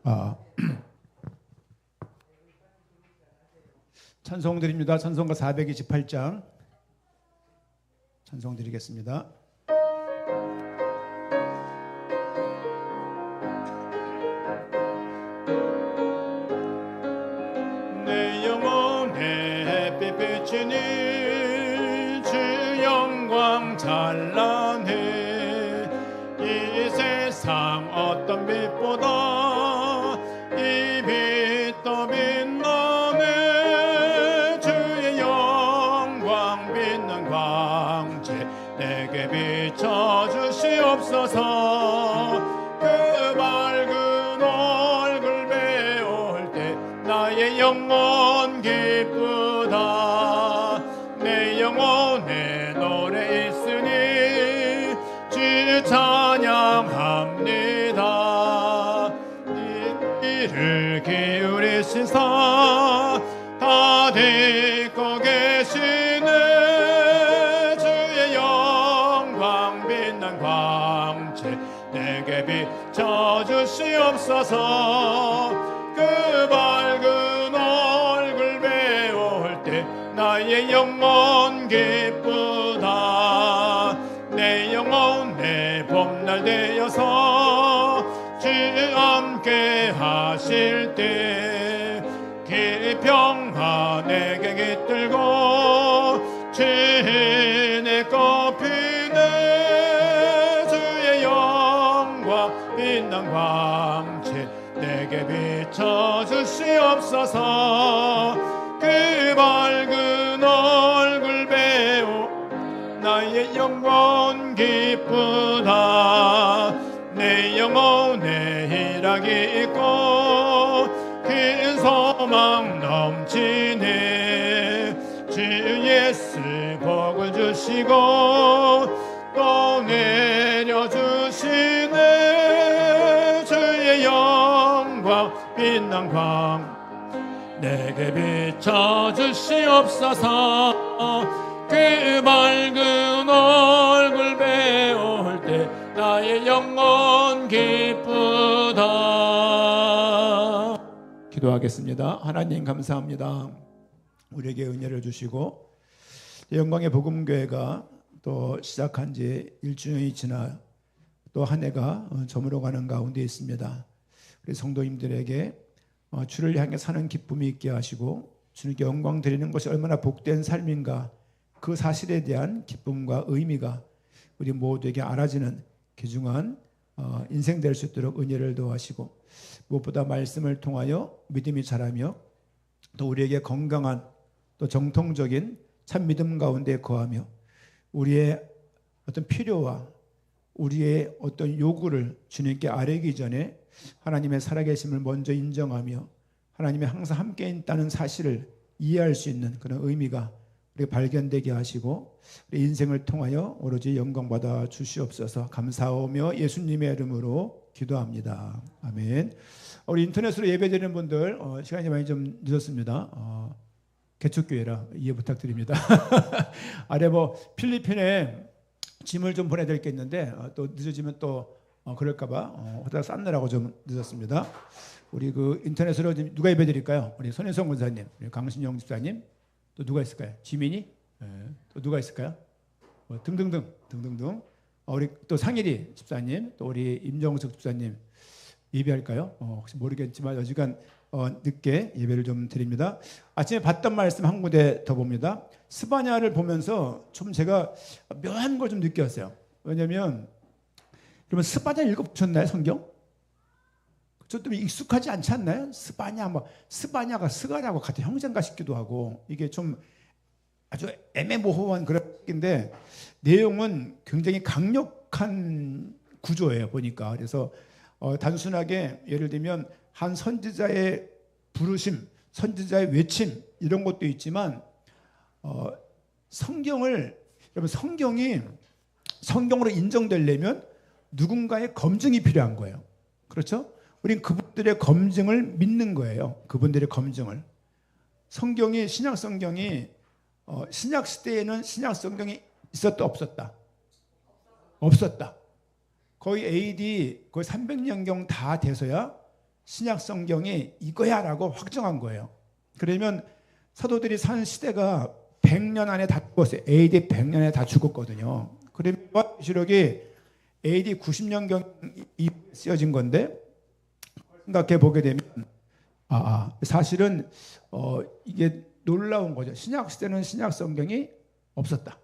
아, 찬송 드립니다. 찬송가 428장 찬송 드리겠습니다. 내 영혼에 햇빛 비치니 주 영광 찬란해. 이 세상 어떤 빛보다 이 빛 더 빛나네. 주의 영광 빛난 광채 내게 비춰주시옵소서. 그 밝은 얼굴 배울 때 나의 영혼 기쁘다. 내 영혼에 노래 있으니 주 찬양합니다. 이를 기울이시사 다 듣고 계시네. 주의 영광 빛난 광채 내게 비춰주시옵소서. 그 밝은 얼굴 배울 때 나의 영혼 기쁘다. 내 영혼에 봄날 되어서 주 함께 하실 때 기평화 내게 깃들고 주의 꽃피네. 주의 영광 빛난 광채 내게 비춰주시옵소서. 그 밝은 얼굴 배우 나의 영혼 기쁘다. 내 영혼에 희락이 있고 큰 소망 넘치네. 주 예수 복을 주시고 또 내려주시네. 주의 영광 빛난 광 내게 비춰주시옵소서. 그 밝은 얼굴 배울 때 나의 영혼 기쁘다. 기도하겠습니다. 하나님 감사합니다. 우리에게 은혜를 주시고 영광의 복음교회가 또 시작한 지 1주년이 지나 또 한 해가 저물어가는 가운데 있습니다. 우리 성도님들에게 주를 향해 사는 기쁨이 있게 하시고 주님께 영광 드리는 것이 얼마나 복된 삶인가, 그 사실에 대한 기쁨과 의미가 우리 모두에게 알아지는 귀중한 인생 될 수 있도록 은혜를 도와시고, 무엇보다 말씀을 통하여 믿음이 자라며 또 우리에게 건강한 또 정통적인 참 믿음 가운데 거하며 우리의 어떤 필요와 우리의 어떤 요구를 주님께 아뢰기 전에 하나님의 살아계심을 먼저 인정하며 하나님이 항상 함께 있다는 사실을 이해할 수 있는 그런 의미가 우리 발견되게 하시고 우리 인생을 통하여 오로지 영광받아 주시옵소서. 감사하며 예수님의 이름으로 기도합니다. 아멘. 우리 인터넷으로 예배드리는 분들 시간이 많이 좀 늦었습니다. 개척교회라 이해 부탁드립니다. 아래 필리핀에 짐을 좀 보내야 될 게 있는데 또 늦어지면 또 그럴까봐 호다 쌌느라고 좀 늦었습니다. 우리 그 인터넷으로 누가 예배드릴까요? 우리 손혜성 권사님, 우리 강신영 집사님, 또 누가 있을까요? 지민이? 또 누가 있을까요? 등등등. 우리 또 상일이 집사님, 또 우리 임정석 집사님 예배할까요? 혹시 모르겠지만 어지간 늦게 예배를 좀 드립니다. 아침에 봤던 말씀 한 군데 더 봅니다. 스바냐를 보면서 좀 제가 묘한 걸 좀 느꼈어요. 왜냐하면 그러면 스바냐 읽어보셨나요? 성경? 좀 익숙하지 않지 않나요? 스바냐, 스바냐가 스가냐고 같은 형제인가 싶기도 하고 이게 좀 아주 애매모호한 그런 인데 내용은 굉장히 강력한 구조예요 보니까. 그래서 단순하게 예를 들면 한 선지자의 부르심, 선지자의 외침 이런 것도 있지만 성경이 성경으로 인정되려면 누군가의 검증이 필요한 거예요. 그렇죠? 우린 그분들의 검증을 믿는 거예요. 그분들의 검증을. 성경이 신약 성경이 신약 시대에는 신약 성경이 있었다 없었다? 없었다. 거의 AD 거의 300년경 다 돼서야 신약 성경이 이거야라고 확정한 거예요. 그러면 사도들이 산 시대가 100년 안에 다 죽었어요. AD 100년에 다 죽었거든요. 그러면 요한계시록이 AD 90년경이 쓰여진 건데 생각해 보게 되면 사실은 이게 놀라운 거죠. 신약 시대는 신약 성경이 없었다.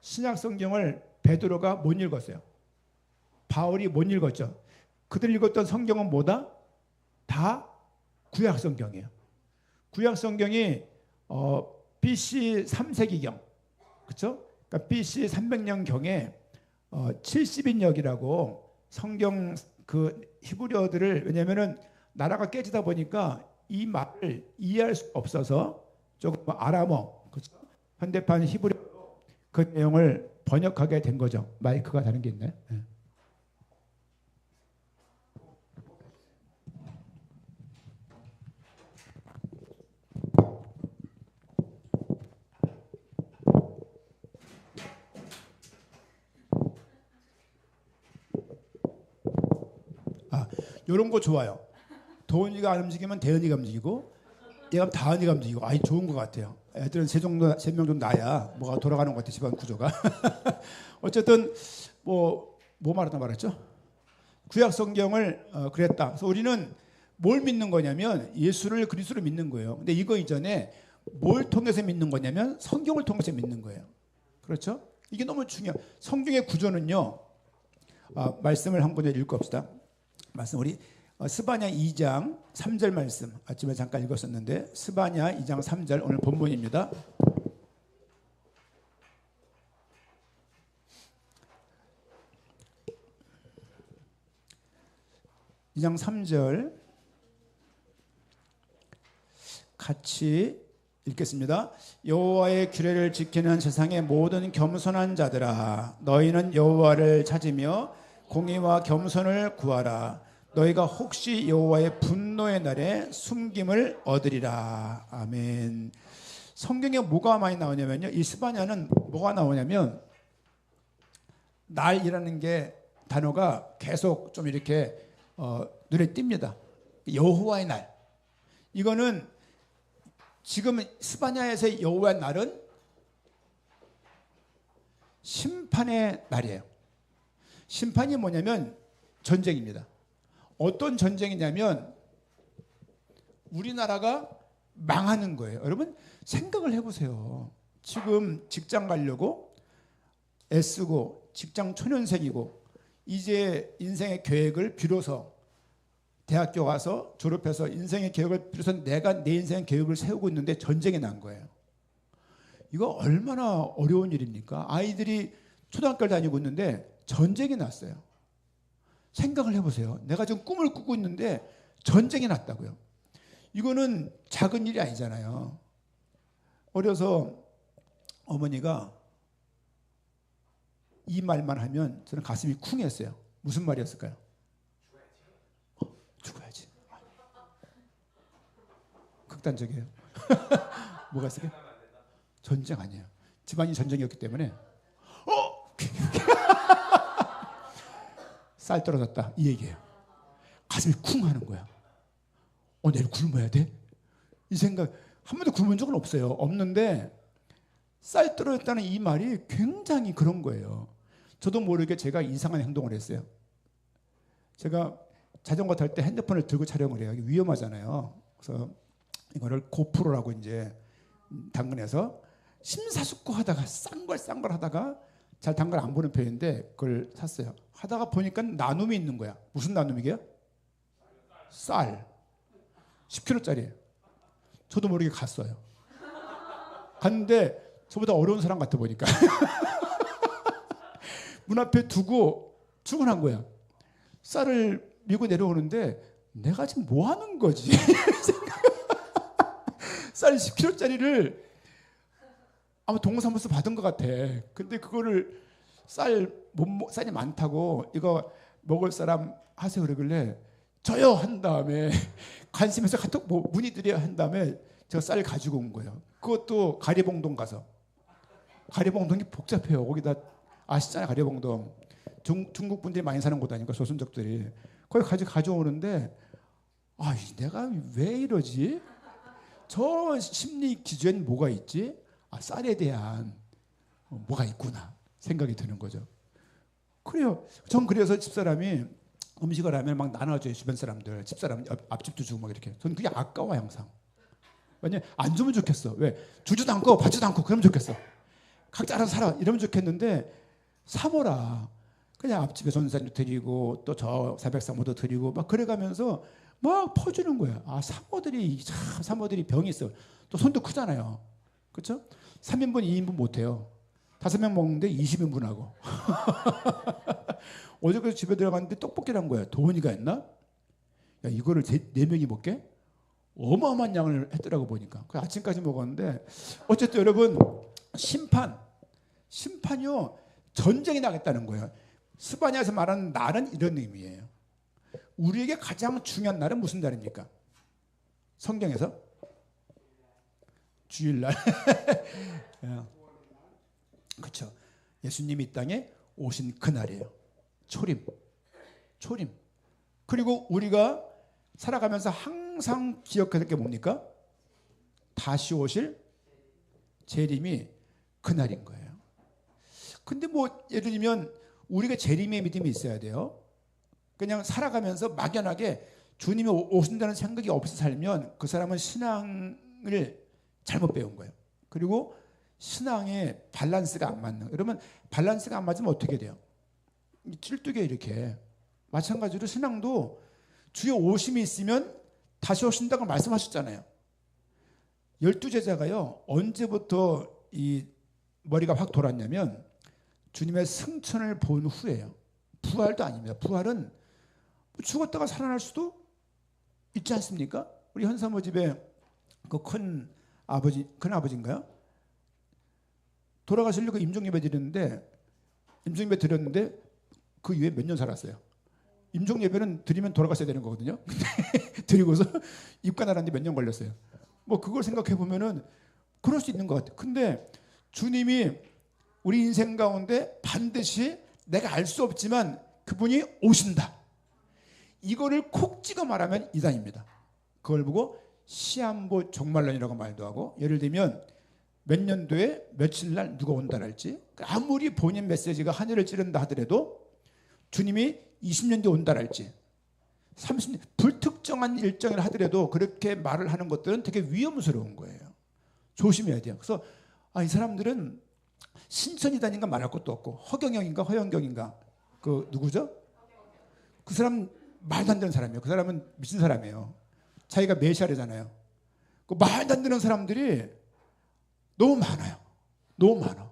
신약 성경을 베드로가 못 읽었어요. 바울이 못 읽었죠. 그들 읽었던 성경은 뭐다? 다 구약 성경이에요. 구약 성경이 BC 3세기경, 그렇죠? 그러니까 BC 300년경에 70인역이라고 성경 그 히브리어들을, 왜냐하면은 나라가 깨지다 보니까 이 말을 이해할 수 없어서 조금 아람어, 그렇죠? 현대판 히브리어로 그 내용을 번역하게 된 거죠. 마이크가 다른 게 있네. 네. 이런 거 좋아요. 도은이가 안 움직이면 대은이가 움직이고, 얘가 다은이가 움직이고, 이 좋은 것 같아요. 애들은 세 명 정도 나야 뭐가 돌아가는 것 같아, 집안 구조가. 어쨌든 뭐 말하다 말했죠. 구약 성경을 그랬다. 그래서 우리는 뭘 믿는 거냐면 예수를 그리스도로 믿는 거예요. 근데 이거 이전에 뭘 통해서 믿는 거냐면 성경을 통해서 믿는 거예요. 그렇죠? 이게 너무 중요해요. 성경의 구조는요. 말씀을 한 군데 읽읍시다. 말씀 우리 스바냐 2장 3절 말씀 아침에 잠깐 읽었었는데 스바냐 2장 3절 오늘 본문입니다. 이 장 3절 같이 읽겠습니다. 여호와의 규례를 지키는 세상의 모든 겸손한 자들아, 너희는 여호와를 찾으며 공의와 겸손을 구하라. 너희가 혹시 여호와의 분노의 날에 숨김을 얻으리라. 아멘. 성경에 뭐가 많이 나오냐면요, 이 스바냐는 뭐가 나오냐면 날이라는 게 단어가 계속 좀 이렇게 눈에 띕니다. 여호와의 날. 이거는 지금 스바냐에서의 여호와의 날은 심판의 날이에요. 심판이 뭐냐면 전쟁입니다. 어떤 전쟁이냐면 우리나라가 망하는 거예요. 여러분 생각을 해보세요. 지금 직장 가려고 애쓰고 직장 초년생이고 이제 인생의 계획을 비로소 대학교 가서 졸업해서 인생의 계획을 비로소 내가 내 인생의 계획을 세우고 있는데 전쟁이 난 거예요. 이거 얼마나 어려운 일입니까? 아이들이 초등학교를 다니고 있는데 전쟁이 났어요. 생각을 해보세요. 내가 지금 꿈을 꾸고 있는데 전쟁이 났다고요. 이거는 작은 일이 아니잖아요. 어려서 어머니가 이 말만 하면 저는 가슴이 쿵했어요. 무슨 말이었을까요? 죽어야지. 극단적이에요. 뭐가 있을까요? 전쟁 아니에요. 집안이 전쟁이었기 때문에 쌀 떨어졌다 이 얘기예요. 가슴이 쿵 하는 거야. 내일 굶어야 돼? 이 생각 한 번도 굶은 적은 없어요. 없는데 쌀 떨어졌다는 이 말이 굉장히 그런 거예요. 저도 모르게 제가 이상한 행동을 했어요. 제가 자전거 탈 때 핸드폰을 들고 촬영을 해요. 위험하잖아요. 그래서 이거를 고프로라고 이제 당근해서 심사숙고하다가 싼 걸 하다가 잘 당근 안 보는 편인데 그걸 샀어요. 하다가 보니까 나눔이 있는 거야. 무슨 나눔이게요? 쌀 10kg짜리. 저도 모르게 갔어요. 갔는데 저보다 어려운 사람 같아 보니까 문 앞에 두고 출근한 거야. 쌀을 밀고 내려오는데 내가 지금 뭐 하는 거지? 쌀 10kg짜리를 아마 동사무소 받은 것 같아. 근데 그거를 쌀이 많다고 이거 먹을 사람 하세요 그러길래 저요 한 다음에 관심해서 카톡 문의드려야 한 다음에 제가 쌀 가지고 온 거예요. 그것도 가리봉동 가서. 가리봉동이 복잡해요. 거기다 아시잖아요. 가리봉동 중국 분들이 많이 사는 곳 아니까 조선족들이 거기 가져오는데 아, 내가 왜 이러지? 저 심리 기준엔 뭐가 있지? 아, 쌀에 대한 뭐가 있구나 생각이 드는 거죠. 그래요. 전 그래서 집사람이 음식을 하면 막 나눠줘요. 주변 사람들. 집사람 앞집도 주고 막 이렇게. 저는 그게 아까워 항상. 왜냐면 안 주면 좋겠어. 왜? 주지도 않고 받지도 않고 그러면 좋겠어. 각자 알아서 살아 이러면 좋겠는데 사모라. 그냥 앞집에 전사님도 드리고 또 저 사백사모도 드리고 막 그래가면서 막 퍼주는 거야. 아, 사모들이 병이 있어. 또 손도 크잖아요. 그렇죠? 3인분 2인분 못해요. 5명 먹는데 20인분 하고. 어저께 집에 들어갔는데 떡볶이란 거야. 도원이가 했나? 야, 이거를 4명이 먹게? 어마어마한 양을 했더라고 보니까. 그 아침까지 먹었는데 어쨌든 여러분 심판이요 전쟁이 나겠다는 거예요. 스바냐에서 말하는 날은 이런 의미예요. 우리에게 가장 중요한 날은 무슨 날입니까? 성경에서 주일날. 그렇죠. 예수님이 이 땅에 오신 그날이에요. 초림. 그리고 우리가 살아가면서 항상 기억해야 될 게 뭡니까? 다시 오실 재림이 그날인 거예요. 근데 뭐 예를 들면 우리가 재림의 믿음이 있어야 돼요. 그냥 살아가면서 막연하게 주님이 오신다는 생각이 없이 살면 그 사람은 신앙을 잘못 배운 거예요. 그리고 신앙의 밸런스가 안 맞는. 그러면 밸런스가 안 맞으면 어떻게 돼요? 찔뚝에 이렇게. 마찬가지로 신앙도 주의 오심이 있으면 다시 오신다고 말씀하셨잖아요. 12제자가요 언제부터 이 머리가 확 돌았냐면 주님의 승천을 본 후에요. 부활도 아닙니다. 부활은 죽었다가 살아날 수도 있지 않습니까? 우리 현사모 집에 그 큰 아버지인가요? 돌아가시려고 임종예배 드렸는데 그 이후에 몇 년 살았어요. 임종예배는 드리면 돌아가셔야 되는 거거든요. 드리고서 입관하는데 몇 년 걸렸어요. 뭐 그걸 생각해 보면은 그럴 수 있는 것 같아요. 근데 주님이 우리 인생 가운데 반드시 내가 알 수 없지만 그분이 오신다. 이거를 콕 찍어 말하면 이단입니다. 그걸 보고 시한부 종말론이라고 말도 하고 예를 들면 몇 년도에 며칠 날 누가 온다랄지 아무리 본인 메시지가 하늘을 찌른다 하더라도 주님이 20년 뒤에 온다랄지 30년 불특정한 일정을 하더라도 그렇게 말을 하는 것들은 되게 위험스러운 거예요. 조심해야 돼요. 그래서 이 사람들은 신천이다니까 말할 것도 없고 허경영인가 허영경인가 그 누구죠? 그 사람 말도 안 되는 사람이에요. 그 사람은 미친 사람이에요. 자기가 메시아잖아요. 그 말도 안 되는 사람들이 너무 많아요. 너무 많아.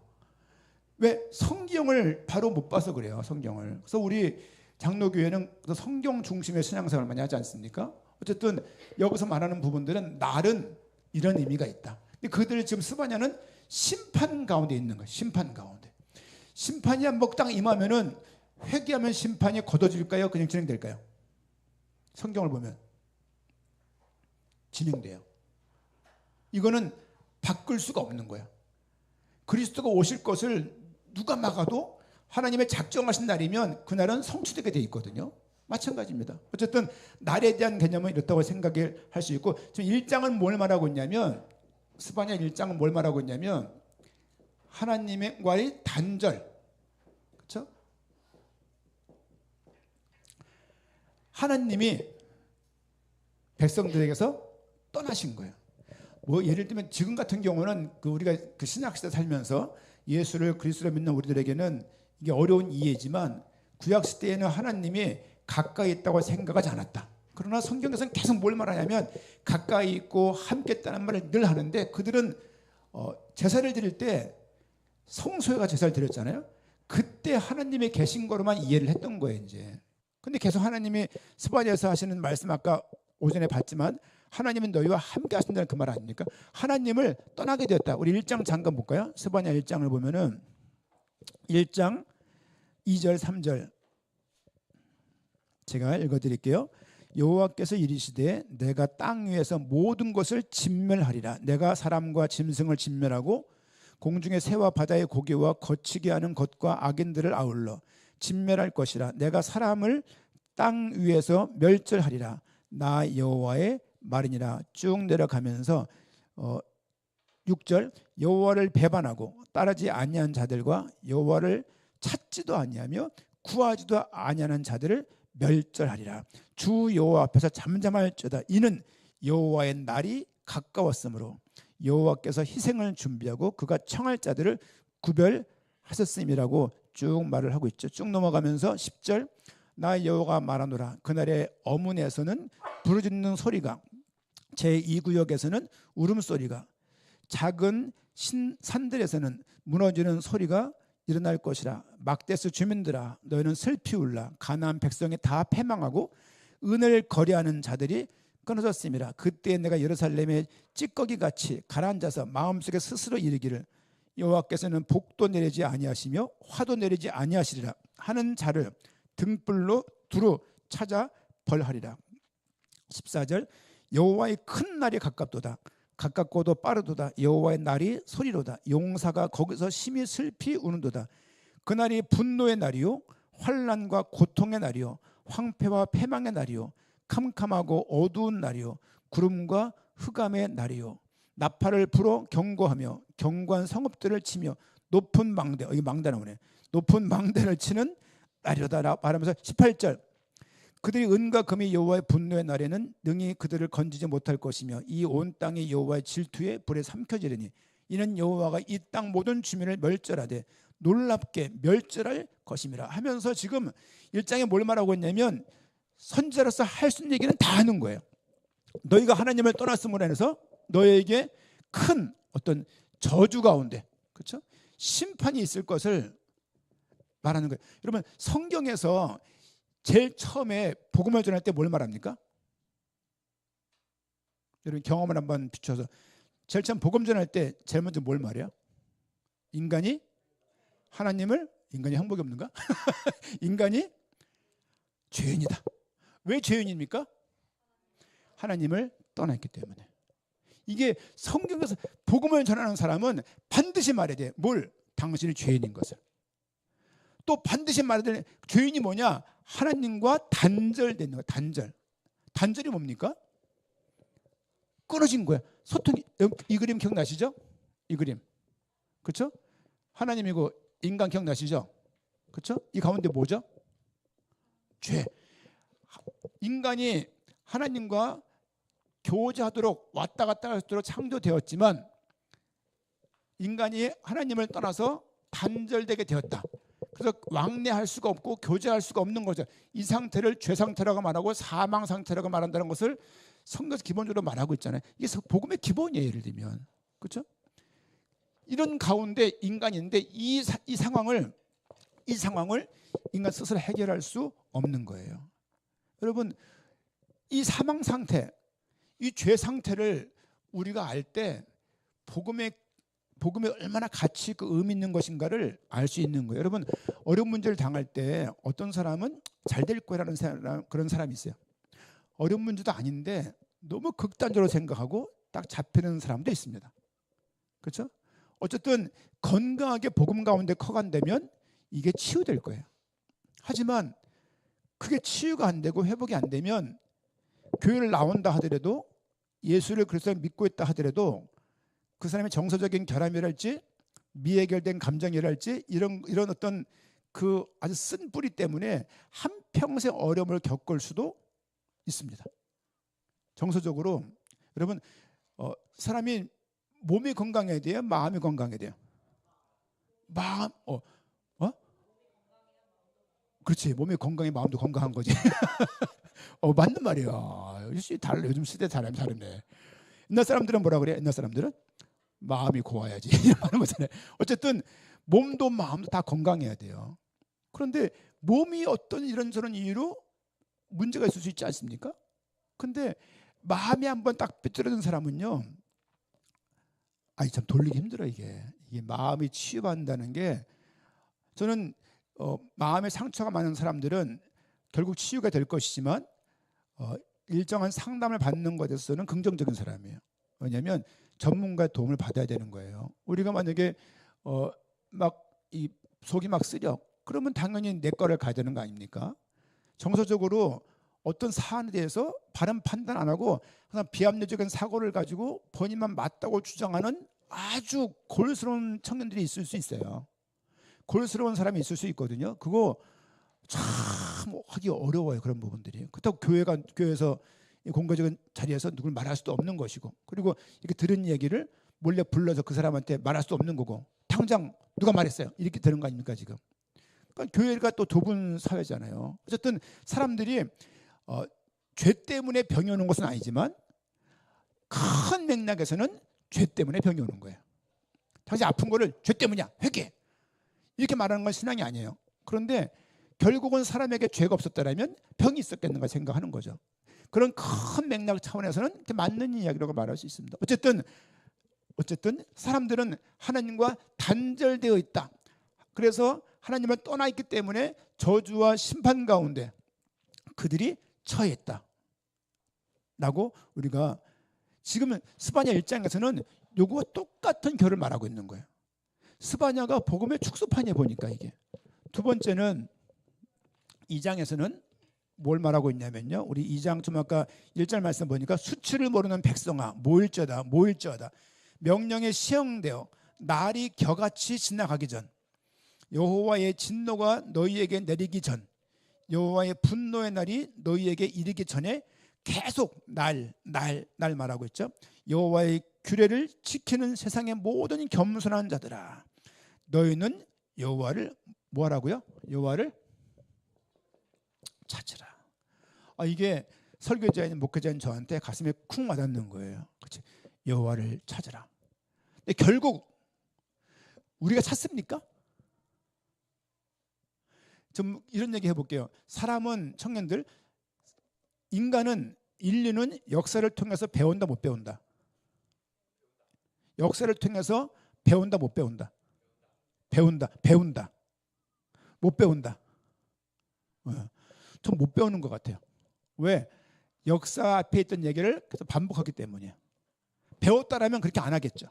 왜? 성경을 바로 못 봐서 그래요. 성경을. 그래서 우리 장로교회는 성경 중심의 신앙생활을 많이 하지 않습니까? 어쨌든 여기서 말하는 부분들은 날은 이런 의미가 있다. 근데 그들 지금 스바냐는 심판 가운데 있는 거예요. 심판 가운데. 심판이 먹당 임하면은 회개하면 심판이 걷어질까요? 그냥 진행될까요? 성경을 보면 진행돼요. 이거는 바꿀 수가 없는 거야. 그리스도가 오실 것을 누가 막아도 하나님의 작정하신 날이면 그날은 성취되게 돼 있거든요. 마찬가지입니다. 어쨌든 날에 대한 개념은 이렇다고 생각을 할 수 있고 지금 1장은 뭘 말하고 있냐면 스바냐 1장은 뭘 말하고 있냐면 하나님과의 단절. 그렇죠? 하나님이 백성들에게서 떠나신 거예요. 뭐 예를 들면 지금 같은 경우는 우리가 그 신약 시대 살면서 예수를 그리스도로 믿는 우리들에게는 이게 어려운 이해지만 구약 시대에는 하나님이 가까이 있다고 생각하지 않았다. 그러나 성경에서는 계속 뭘 말하냐면 가까이 있고 함께 있다는 말을 늘 하는데 그들은 제사를 드릴 때 성소에가 제사를 드렸잖아요. 그때 하나님이 계신 거로만 이해를 했던 거예요, 이제. 근데 계속 하나님이 스바냐에서 하시는 말씀 아까 오전에 봤지만 하나님은 너희와 함께 하신다는 그 말 아닙니까? 하나님을 떠나게 되었다. 우리 1장 잠깐 볼까요? 스바냐 1장을 보면은 1장 2절 3절 제가 읽어드릴게요. 여호와께서 이르시되 내가 땅 위에서 모든 것을 진멸하리라. 내가 사람과 짐승을 진멸하고 공중의 새와 바다의 고기와 거치게 하는 것과 악인들을 아울러 진멸할 것이라. 내가 사람을 땅 위에서 멸절하리라. 나 여호와의 말이니라. 쭉 내려가면서 6절 여호와를 배반하고 따르지 아니한 자들과 여호와를 찾지도 아니하며 구하지도 아니하는 자들을 멸절하리라. 주 여호와 앞에서 잠잠할지어다. 이는 여호와의 날이 가까웠으므로 여호와께서 희생을 준비하고 그가 청할 자들을 구별하셨음이라고 쭉 말을 하고 있죠. 쭉 넘어가면서 10절 나 여호와가 말하노라. 그날의 어문에서는 부르짖는 소리가, 제2구역에서는 울음소리가, 작은 산들에서는 무너지는 소리가 일어날 것이라. 막대스 주민들아 너희는 슬피 울라. 가나안 백성이 다 패망하고 은을 거래하는 자들이 끊어졌음이라. 그때 내가 예루살렘의 찌꺼기같이 가라앉아서 마음속에 스스로 이르기를 여호와께서는 복도 내리지 아니하시며 화도 내리지 아니하시리라 하는 자를 등불로 두루 찾아 벌하리라. 14절 여호와의 큰 날이 가깝도다. 가깝고도 빠르도다. 여호와의 날이 소리로다. 용사가 거기서 심히 슬피 우는도다. 그날이 분노의 날이요 환난과 고통의 날이요 황폐와 패망의 날이요 캄캄하고 어두운 날이요 구름과 흑암의 날이요 나팔을 불어 경고하며 견고한 성읍들을 치며 높은 망대, 여기 망대 나오네. 높은 망대를 치는 날이로다 말하면서 18절 그들이 은과 금이 여호와의 분노의 날에는 능히 그들을 건지지 못할 것이며 이 온 땅이 여호와의 질투에 불에 삼켜지리니 이는 여호와가 이 땅 모든 주민을 멸절하되 놀랍게 멸절할 것임이라 하면서 지금 1장에 뭘 말하고 있냐면 선지자로서 할 수 있는 얘기는 다 하는 거예요. 너희가 하나님을 떠났음으로 인해서 너희에게 큰 어떤 저주 가운데, 그렇죠? 심판이 있을 것을 말하는 거예요. 여러분 성경에서 제일 처음에 복음을 전할 때 뭘 말합니까? 여러분 경험을 한번 비춰서 제일 처음 복음 전할 때 제일 먼저 뭘 말해요? 인간이 행복이 없는가? 인간이 죄인이다. 왜 죄인입니까? 하나님을 떠났기 때문에. 이게 성경에서 복음을 전하는 사람은 반드시 말해야 돼. 뭘? 당신이 죄인인 것을. 또 반드시 말해야 될 죄인이 뭐냐? 하나님과 단절되는 거야. 단절이 뭡니까? 끊어진 거야. 소통이. 이 그림 기억나시죠? 이 그림. 그렇죠? 하나님이고 인간 기억나시죠? 그렇죠? 이 가운데 뭐죠? 죄. 인간이 하나님과 교제하도록 왔다 갔다 할 수 있도록 창조되었지만 인간이 하나님을 떠나서 단절되게 되었다. 그래서 왕래할 수가 없고 교제할 수가 없는 거죠. 이 상태를 죄 상태라고 말하고 사망 상태라고 말한다는 것을 성경에서 기본적으로 말하고 있잖아요. 이게 복음의 기본이에요. 예를 들면. 그렇죠? 이런 가운데 인간이 있는데 이 상황을 인간 스스로 해결할 수 없는 거예요. 여러분 이 사망 상태, 이 죄 상태를 우리가 알 때 복음이 얼마나 가치 있고 의미 있는 것인가를 알 수 있는 거예요. 여러분 어려운 문제를 당할 때 어떤 사람은 잘 될 거라는 그런 사람이 있어요. 어려운 문제도 아닌데 너무 극단적으로 생각하고 딱 잡히는 사람도 있습니다. 그렇죠? 어쨌든 건강하게 복음 가운데 커간다면 이게 치유될 거예요. 하지만 그게 치유가 안 되고 회복이 안 되면 교회를 나온다 하더라도 예수를 그리스도를 믿고 있다 하더라도 그 사람의 정서적인 결함이랄지 미해결된 감정이랄지 이런 어떤 그 아주 쓴 뿌리 때문에 한평생 어려움을 겪을 수도 있습니다. 정서적으로 여러분 사람이 몸이 건강해야 돼요? 마음이 건강해야 돼요? 그렇지. 몸이 건강해 마음도 건강한 거지. 맞는 말이야. 요즘 시대 다르네. 옛날 사람들은 뭐라 그래? 옛날 사람들은 마음이 고와야지 하는 거잖아요. 어쨌든 몸도 마음도 다 건강해야 돼요. 그런데 몸이 어떤 이런저런 이유로 문제가 있을 수 있지 않습니까? 근데 마음이 한번 딱 삐뚤어진 사람은요, 참 돌리기 힘들어. 이게 마음이 치유받는다는 게, 저는 마음의 상처가 많은 사람들은 결국 치유가 될 것이지만 일정한 상담을 받는 것에 대해서는 긍정적인 사람이에요. 왜냐하면 전문가의 도움을 받아야 되는 거예요. 우리가 만약에 이 속이 막 쓰려 그러면 당연히 내 거를 가야 되는 거 아닙니까? 정서적으로 어떤 사안에 대해서 바른 판단 안 하고 그냥 비합리적인 사고를 가지고 본인만 맞다고 주장하는 아주 골스러운 청년들이 있을 수 있어요. 골스러운 사람이 있을 수 있거든요. 그거 참 하기 어려워요. 그런 부분들이. 그렇다고 교회에서 공개적인 자리에서 누굴 말할 수도 없는 것이고, 그리고 이렇게 들은 얘기를 몰래 불러서 그 사람한테 말할 수도 없는 거고, 당장 누가 말했어요 이렇게 되는 거 아닙니까 지금? 그러니까 교회가 또 좁은 사회잖아요. 어쨌든 사람들이 죄 때문에 병이 오는 것은 아니지만 큰 맥락에서는 죄 때문에 병이 오는 거예요. 당신 아픈 거를 죄 때문이야, 회개, 이렇게 말하는 건 신앙이 아니에요. 그런데 결국은 사람에게 죄가 없었다면 병이 있었겠는가 생각하는 거죠. 그런 큰 맥락 차원에서는 맞는 이야기라고 말할 수 있습니다. 어쨌든 사람들은 하나님과 단절되어 있다. 그래서 하나님을 떠나 있기 때문에 저주와 심판 가운데 그들이 처해 있다 라고 우리가 지금 스바냐 1장에서는 요거와 똑같은 결을 말하고 있는 거예요. 스바냐가 복음의 축소판이에요. 보니까 이게. 두 번째는 2장에서는 뭘 말하고 있냐면요, 우리 2장 좀 아까 1절 말씀 보니까 수치를 모르는 백성아 모일지어다 모일지어다, 명령에 시행되어 날이 겨같이 지나가기 전, 여호와의 진노가 너희에게 내리기 전, 여호와의 분노의 날이 너희에게 이르기 전에 계속 날 말하고 있죠. 여호와의 규례를 지키는 세상의 모든 겸손한 자들아, 너희는 여호와를 뭐하라고요? 여호와를 찾으라. 이게 설교자인 목회자인 저한테 가슴에 쿵 와닿는 거예요. 그렇지? 여호와를 찾으라. 근데 결국 우리가 찾습니까? 좀 이런 얘기 해볼게요. 사람은, 청년들, 인류는 역사를 통해서 배운다 못 배운다? 역사를 통해서 배운다 못 배운다? 배운다. 못 배운다. 전 못 배우는 것 같아요. 왜? 역사 앞에 있던 얘기를 계속 반복하기 때문이에요. 배웠다라면 그렇게 안 하겠죠.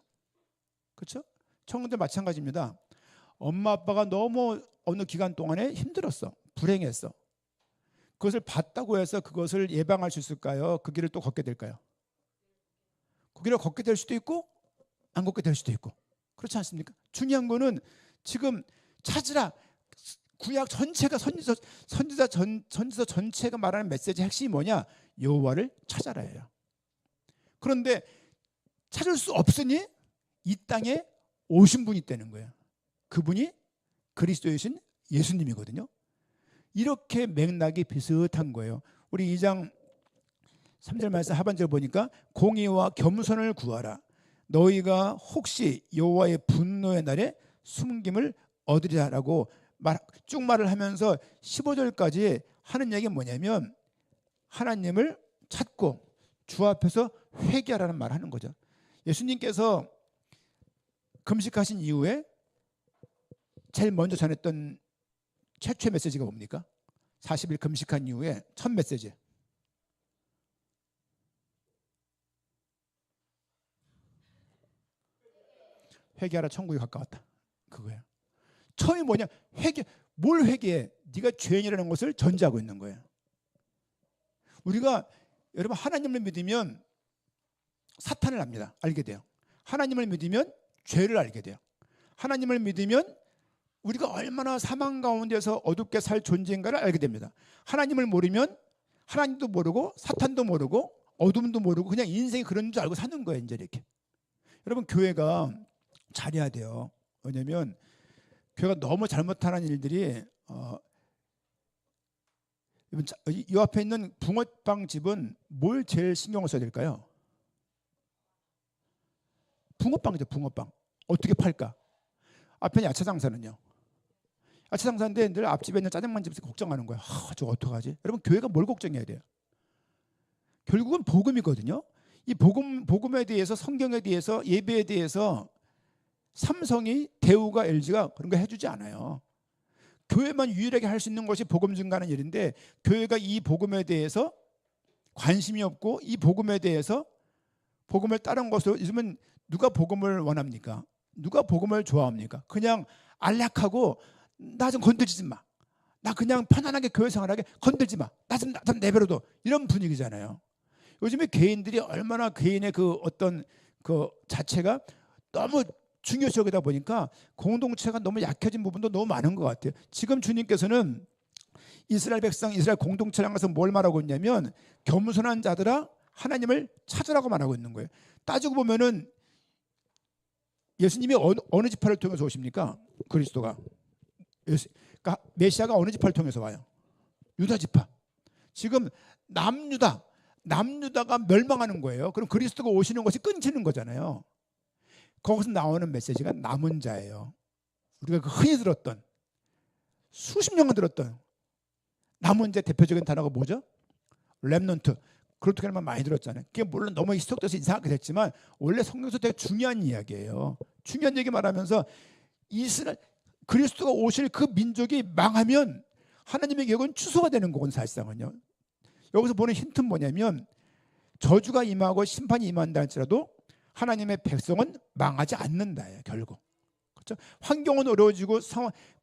그렇죠? 청년들 마찬가지입니다. 엄마 아빠가 너무 어느 기간 동안에 힘들었어, 불행했어. 그것을 봤다고 해서 그것을 예방할 수 있을까요? 그 길을 또 걷게 될까요? 그 길을 걷게 될 수도 있고 안 걷게 될 수도 있고, 그렇지 않습니까? 중요한 거는 지금 찾으라. 구약 전체가 선지자 전체가 말하는 메시지 핵심이 뭐냐? 여호와를 찾아라예요. 그런데 찾을 수 없으니 이 땅에 오신 분이 있다는 거예요. 그분이 그리스도이신 예수님이거든요. 이렇게 맥락이 비슷한 거예요. 우리 2장 3절 말씀 하반절 보니까 공의와 겸손을 구하라. 너희가 혹시 여호와의 분노의 날에 숨김을 얻으리라라고 쭉 말을 하면서 15절까지 하는 얘기는 뭐냐면 하나님을 찾고 주 앞에서 회개하라는 말을 하는 거죠. 예수님께서 금식하신 이후에 제일 먼저 전했던 최초의 메시지가 뭡니까? 40일 금식한 이후에 첫 메시지. 회개하라, 천국이 가까웠다. 그거예요. 처음이 뭐냐? 뭘 회개해? 네가 죄인이라는 것을 전제하고 있는 거예요. 우리가, 여러분, 하나님을 믿으면 사탄을 알게 돼요. 하나님을 믿으면 죄를 알게 돼요. 하나님을 믿으면 우리가 얼마나 사망 가운데서 어둡게 살 존재인가를 알게 됩니다. 하나님을 모르면 하나님도 모르고 사탄도 모르고 어둠도 모르고 그냥 인생이 그런 줄 알고 사는 거예요. 이제 이렇게. 여러분, 교회가 잘해야 돼요. 왜냐하면 교회가 너무 잘못하는 일들이 이 앞에 있는 붕어빵 집은 뭘 제일 신경을 써야 될까요? 붕어빵이죠. 붕어빵. 어떻게 팔까? 앞에 야채 장사는요. 야채 장사인데 늘 앞집에 있는 짜장면 집에서 걱정하는 거예요. 저거 어떡하지? 여러분, 교회가 뭘 걱정해야 돼요? 결국은 복음이거든요. 이 복음에 대해서, 성경에 대해서, 예배에 대해서 삼성이, 대우가, LG가 그런 거 해주지 않아요. 교회만 유일하게 할 수 있는 것이 복음 증가하는 일인데, 교회가 이 복음에 대해서 관심이 없고 이 복음에 대해서 복음을 따른 것으로, 요즘은 누가 복음을 원합니까? 누가 복음을 좋아합니까? 그냥 안락하고 나 좀 건드리지 마, 나 그냥 편안하게 교회 생활하게 건들지 마. 나 좀 내버려둬. 이런 분위기잖아요. 요즘에 개인들이 얼마나 개인의 그 어떤 그 자체가 너무 중요시 여기다 보니까 공동체가 너무 약해진 부분도 너무 많은 것 같아요. 지금 주님께서는 이스라엘 백성, 이스라엘 공동체를 향해서 뭘 말하고 있냐면 겸손한 자들아 하나님을 찾으라고 말하고 있는 거예요. 따지고 보면은 예수님이 어느 지파를 통해서 오십니까? 그리스도가. 그러니까 메시아가 어느 지파를 통해서 와요? 유다 지파. 지금 남유다가 멸망하는 거예요. 그럼 그리스도가 오시는 것이 끊기는 거잖아요. 거기서 나오는 메시지가 남은 자예요. 우리가 그 흔히 들었던 수십 년간 들었던 남은 자 대표적인 단어가 뭐죠? 렘넌트. 그렇게 하면 많이 들었잖아요. 그게 물론 너무 희석돼서 이상하게 됐지만 원래 성경에서 되게 중요한 이야기예요. 중요한 얘기 말하면서 이스라엘 그리스도가 오실 그 민족이 망하면 하나님의 계획은 취소가 되는 거건 사실상은요. 여기서 보는 힌트는 뭐냐면 저주가 임하고 심판이 임한다 할지라도 하나님의 백성은 망하지 않는다예요. 결국. 그렇죠? 환경은 어려워지고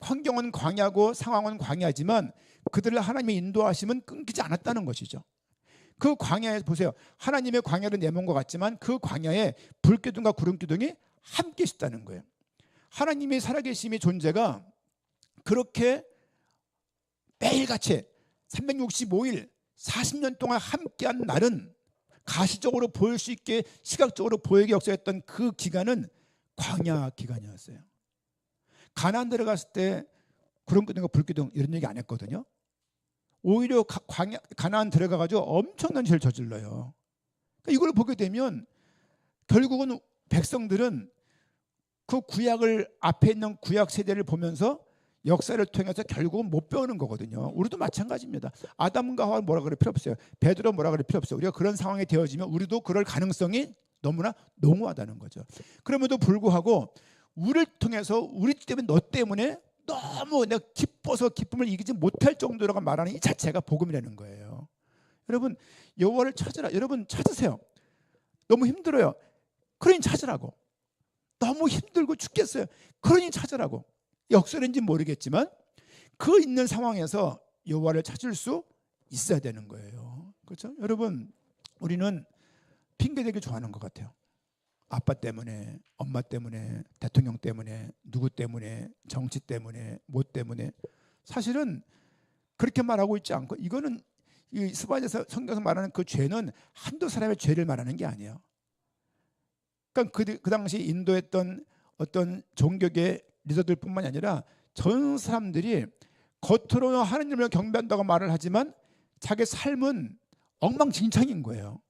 환경은 광야고 상황은 광야지만 그들을 하나님의 인도하심은 끊기지 않았다는 것이죠. 그 광야에 보세요. 하나님의 광야를 내몬 것 같지만 그 광야에 불기둥과 구름기둥이 함께 있다는 거예요. 하나님의 살아계심의 존재가 그렇게 매일같이 365일 40년 동안 함께한 날은 가시적으로 보일 수 있게 시각적으로 보이게 역사했던 그 기간은 광야 기간이었어요. 가나안 들어갔을 때 구름기둥과 불기둥 이런 얘기 안 했거든요. 오히려 가나안 들어가가지고 엄청난 죄를 저질러요. 그러니까 이걸 보게 되면 결국은 백성들은 그 구약을 앞에 있는 구약 세대를 보면서 역사를 통해서 결국은 못 배우는 거거든요. 우리도 마찬가지입니다. 아담과 하와 뭐라 그럴 필요 없어요. 베드로 뭐라 그럴 필요 없어요. 우리가 그런 상황에 되어지면 우리도 그럴 가능성이 너무나 농후하다는 거죠. 그럼에도 불구하고 우리를 통해서 우리 때문에 너 때문에 너무 내가 기뻐서 기쁨을 이기지 못할 정도로 말하는 이 자체가 복음이라는 거예요. 여러분 여호와를 찾으라. 여러분 찾으세요. 너무 힘들어요. 그러니 찾으라고. 너무 힘들고 죽겠어요. 그러니 찾으라고. 역설인지 모르겠지만 그 있는 상황에서 여호와를 찾을 수 있어야 되는 거예요. 그렇죠? 여러분 우리는 핑계대기 좋아하는 것 같아요. 아빠 때문에, 엄마 때문에, 대통령 때문에, 누구 때문에, 정치 때문에, 뭐 때문에. 사실은 그렇게 말하고 있지 않고 이거는 이 스바냐서 성경에서 말하는 그 죄는 한두 사람의 죄를 말하는 게 아니에요. 그러니까 그 당시 인도했던 어떤 종교계 리더들뿐만이 아니라 전 사람들이 겉으로는 하나님을 경배한다고 말을 하지만 자기 삶은 엉망진창인 거예요.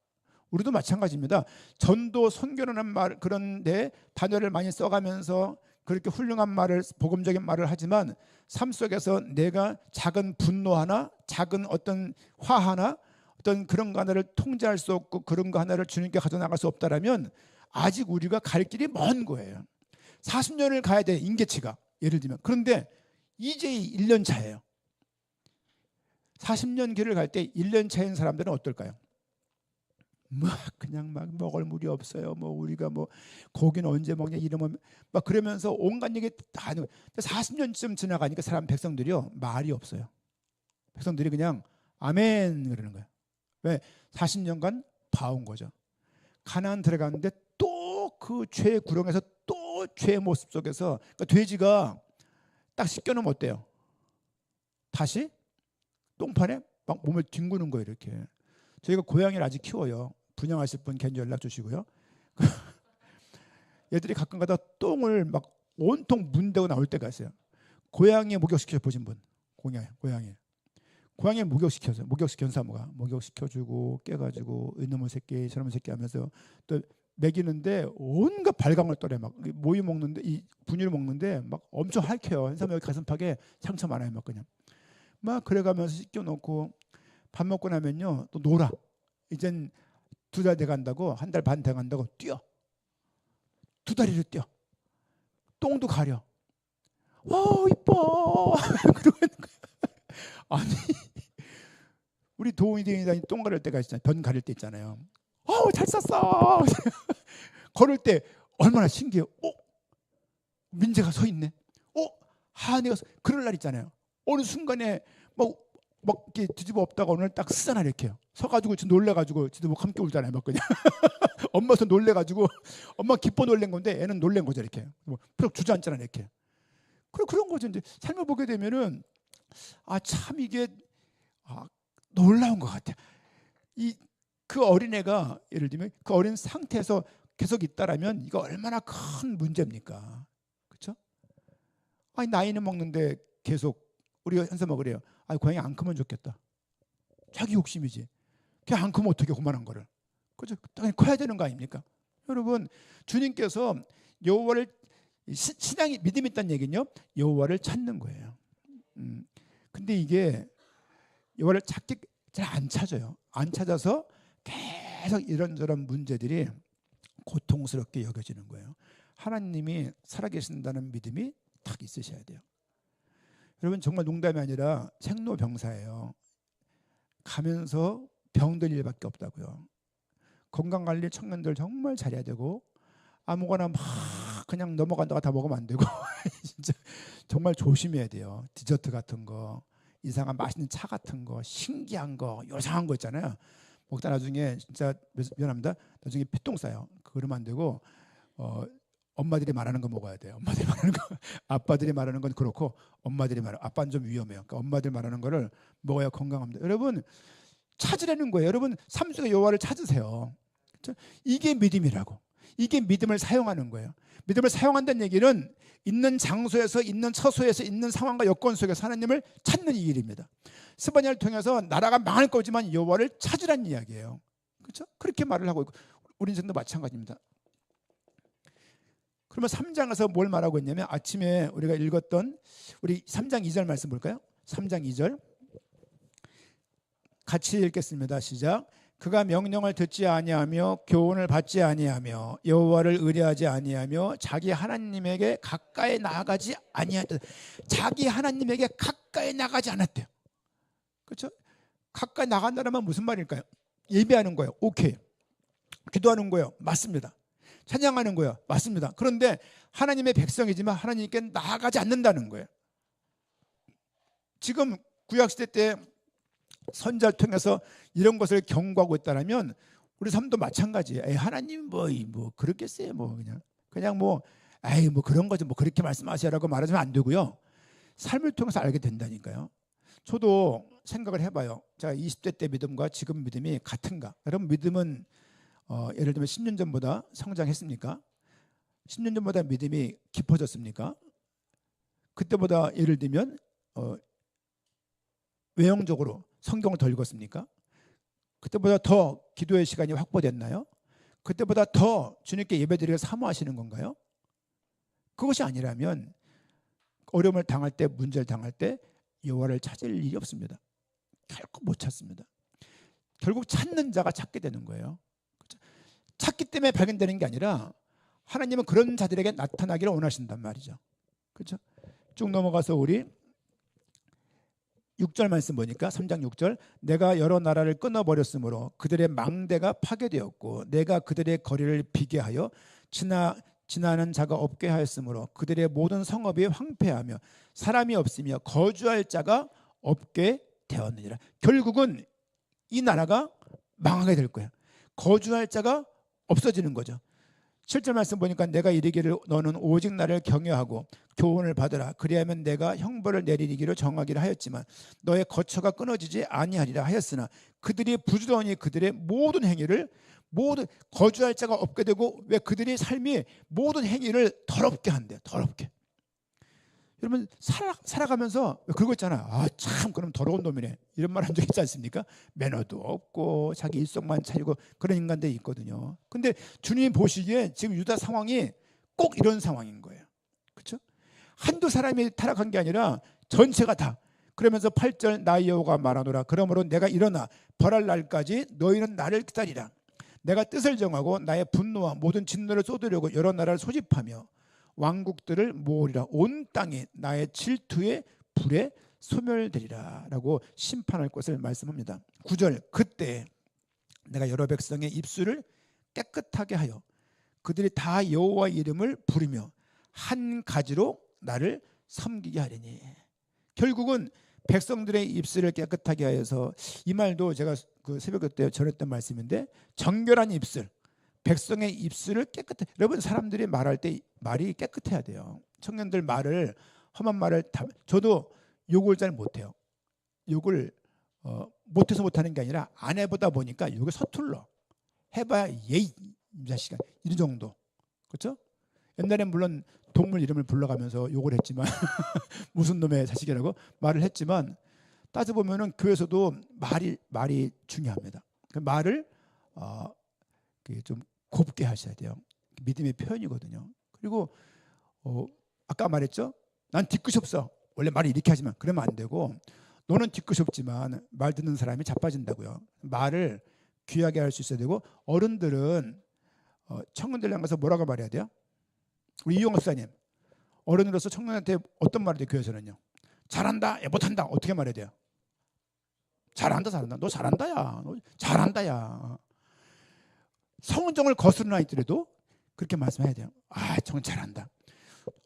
우리도 마찬가지입니다. 전도 선교라는 말 그런데 단어를 많이 써가면서 그렇게 훌륭한 말을 복음적인 말을 하지만 삶 속에서 내가 작은 분노 하나, 작은 어떤 화 하나, 어떤 그런 거 하나를 통제할 수 없고 그런 거 하나를 주님께 가져나갈 수 없다라면 아직 우리가 갈 길이 먼 거예요. 40년을 가야 돼 임계치가 예를 들면. 그런데 이제 1년 차예요. 40년 길을 갈 때 1년 차인 사람들은 어떨까요? 막 그냥 막 먹을 물이 없어요. 뭐 우리가 뭐 고기는 언제 먹냐 이러면 막 그러면서 온갖 얘기 다 하는 거예요. 40년쯤 지나가니까 사람 백성들이요 말이 없어요. 백성들이 그냥 아멘 그러는 거예요. 왜? 40년간 봐온 거죠. 가나안 들어갔는데 또 그 죄의 구렁에서 또 죄의 모습 속에서 그러니까 돼지가 딱 씻겨놓으면 어때요? 다시 똥판에 막 몸을 뒹구는 거예요. 이렇게. 저희가 고양이를 아직 키워요. 분양하실 분 개인지 연락 주시고요. 얘들이 가끔가다 똥을 막 온통 문대고 나올 때가 있어요. 고양이 목욕시켜 보신 분? 고양이 목욕시켜서 목욕시켜 사모가 목욕시켜주고 깨가지고 이놈의 새끼 저놈의 새끼 하면서 또 먹이는데 온갖 발광을 떨어 막 모유 먹는데 이 분유를 먹는데 막 엄청 핥혀요. 한사람 여기 가슴팍에 상처 많아요. 막 그냥 막 그래가면서 씻겨놓고 밥 먹고 나면요 또 놀아. 이젠 2달 돼간다고 1달 반 돼간다고 뛰어. 2다리를 뛰어. 똥도 가려. 와 이뻐. 그러고 있는 거야. 아니 우리 도우미들이 똥 가릴 때가 있잖아요. 변 가릴 때 있잖아요. 잘 쌌어. 걸을 때 얼마나 신기해요. 민재가 서 있네. 하은이가 그럴 날 있잖아요. 어느 순간에 막 이렇게 뒤집어 엎다가 오늘 딱 쓰잖아. 이렇게 서가지고 놀래가지고 지도 뭐 함께 울잖아요. 막 그냥 엄마도 놀래가지고 엄마 기뻐 놀란 건데 애는 놀란 거죠. 이렇게 뭐 푸럭 주저앉잖아. 이렇게 그런 거죠. 이제 삶을 보게 되면은 참 이게 놀라운 것 같아. 그 어린애가 예를 들면 그 어린 상태에서 계속 있다라면 이거 얼마나 큰 문제입니까? 그렇죠? 나이는 먹는데 계속 우리가 현서막 그래요. 고양이 안 크면 좋겠다. 자기 욕심이지. 그냥 안 크면 어떻게 그만한 거를. 그죠? 당연히 커야 되는 거 아닙니까? 여러분, 주님께서 여호와를 신앙이 믿음이 있다는 얘기는요. 여호와를 찾는 거예요. 근데 이게 여호와를 찾기 잘 안 찾아요. 안 찾아서 계속 이런저런 문제들이 고통스럽게 여겨지는 거예요. 하나님이 살아계신다는 믿음이 딱 있으셔야 돼요. 여러분 정말 농담이 아니라 생로병사예요. 가면서 병들 일밖에 없다고요. 건강관리 청년들 정말 잘해야 되고 아무거나 막 그냥 넘어간다가 다 먹으면 안 되고 진짜 정말 조심해야 돼요. 디저트 같은 거, 이상한 맛있는 차 같은 거, 신기한 거, 요상한 거 있잖아요. 먹다 나중에 진짜 미안합니다. 나중에 피똥 싸요. 그러면 안 되고 엄마들이 말하는 거 먹어야 돼요. 엄마들이 말하는 거, 아빠들이 말하는 건 그렇고 엄마들이 말하는 아빠는 좀 위험해요. 그러니까 엄마들이 말하는 거를 먹어야 건강합니다. 여러분 찾으라는 거예요. 여러분 삶 속에 여호와를 찾으세요. 그렇죠? 이게 믿음이라고. 이게 믿음을 사용하는 거예요. 믿음을 사용한다는 얘기는 있는 장소에서, 있는 처소에서, 있는 상황과 여건 속에서 하나님을 찾는 이 일입니다. 스바냐를 통해서 나라가 망할 거지만 여호와를 찾으라는 이야기예요. 그렇죠? 그렇게 말을 하고 있고 우리 인생도 마찬가지입니다. 그러면 3장에서 뭘 말하고 있냐면 아침에 우리가 읽었던 우리 3장 2절 말씀 볼까요? 3장 2절 같이 읽겠습니다. 시작. 그가 명령을 듣지 아니하며 교훈을 받지 아니하며 여호와를 의뢰하지 아니하며 자기 하나님에게 가까이 나아가지 아니하였다. 자기 하나님에게 가까이 나가지 않았대요. 그렇죠? 가까이 나간다는 말 무슨 말일까요? 예배하는 거예요. 오케이. 기도하는 거예요. 맞습니다. 찬양하는 거예요. 맞습니다. 그런데 하나님의 백성이지만 하나님께 나아가지 않는다는 거예요. 지금 구약시대 때 선지자를 통해서 이런 것을 경고하고 있다면 우리 삶도 마찬가지예요. 하나님 뭐 그렇겠어요. 그냥 뭐 그런 거죠. 뭐 그렇게 말씀하시라고 말하면 안 되고요. 삶을 통해서 알게 된다니까요. 저도 생각을 해봐요. 제가 20대 때 믿음과 지금 믿음이 같은가? 여러분 믿음은 예를 들면 10년 전보다 성장했습니까? 10년 전보다 믿음이 깊어졌습니까? 그때보다 예를 들면 외형적으로 성경을 더 읽었습니까? 그때보다 더 기도의 시간이 확보됐나요? 그때보다 더 주님께 예배드리기를 사모하시는 건가요? 그것이 아니라면 어려움을 당할 때, 문제를 당할 때 여호와를 찾을 일이 없습니다. 결코 못 찾습니다. 결국 찾는 자가 찾게 되는 거예요. 찾기 때문에 발견되는 게 아니라 하나님은 그런 자들에게 나타나기를 원하신단 말이죠. 그렇죠? 쭉 넘어가서 우리 6절 말씀 보니까 3장 6절 내가 여러 나라를 끊어버렸으므로 그들의 망대가 파괴되었고 내가 그들의 거리를 비게 하여 지나는 자가 없게 하였으므로 그들의 모든 성읍이 황폐하며 사람이 없으며 거주할 자가 없게 되었느니라. 결국은 이 나라가 망하게 될 거예요. 거주할 자가 없어지는 거죠. 7절 말씀 보니까 내가 이르기를 너는 오직 나를 경외하고 교훈을 받으라. 그리하면 내가 형벌을 내리기로 정하기를 하였지만 너의 거처가 끊어지지 아니하리라 하였으나 그들이 부지런히 그들의 모든 행위를 모든 거주할 자가 없게 되고 왜 그들의 삶이 모든 행위를 더럽게 한대요. 더럽게. 여러분 살아가면서 그러고 있잖아. 참 그럼 더러운 놈이네. 이런 말 한 적 있지 않습니까? 매너도 없고 자기 일속만 차리고 그런 인간들이 있거든요. 근데 주님이 보시기에 지금 유다 상황이 꼭 이런 상황인 거예요. 그렇죠? 한두 사람이 타락한 게 아니라 전체가 다. 그러면서 8절 나 여호와가 말하노라. 그러므로 내가 일어나 벌할 날까지 너희는 나를 기다리라. 내가 뜻을 정하고 나의 분노와 모든 진노를 쏟으려고 여러 나라를 소집하며 왕국들을 모으리라. 온 땅이 나의 질투의 불에 소멸되리라 라고 심판할 것을 말씀합니다. 9절 그때 내가 여러 백성의 입술을 깨끗하게 하여 그들이 다 여호와 이름을 부르며 한 가지로 나를 섬기게 하리니. 결국은 백성들의 입술을 깨끗하게 하여서, 이 말도 제가 그 새벽 때 전했던 말씀인데, 정결한 입술, 백성의 입술을 깨끗해. 여러분, 사람들이 말할 때 말이 깨끗해야 돼요. 청년들 말을, 험한 말을 저도 욕을 잘 못해요. 욕을 못해서 못하는 게 아니라 안 해보다 보니까 욕이 서툴러. 해봐야 예이 이 자식아 이 정도. 그렇죠? 옛날엔 물론 동물 이름을 불러가면서 욕을 했지만 무슨 놈의 자식이라고 말을 했지만, 따져보면은 교회에서도 말이 중요합니다. 그 말을 좀 곱게 하셔야 돼요. 믿음의 표현이거든요. 그리고 아까 말했죠. 난 뒤끝이 없어. 원래 말을 이렇게 하지만 그러면 안 되고, 너는 뒤끝이 없지만 말 듣는 사람이 자빠진다고요. 말을 귀하게 할 수 있어야 되고, 어른들은 청년들 향해서 뭐라고 말해야 돼요? 우리 이용호 목사님, 어른으로서 청년한테 어떤 말을 해요? 교회에서는요. 잘한다, 못한다, 어떻게 말해야 돼요? 잘한다, 너 잘한다, 야, 너 잘한다, 야. 성정을 거스르는 아이들에도 그렇게 말씀해야 돼요. 아, 정말 잘한다.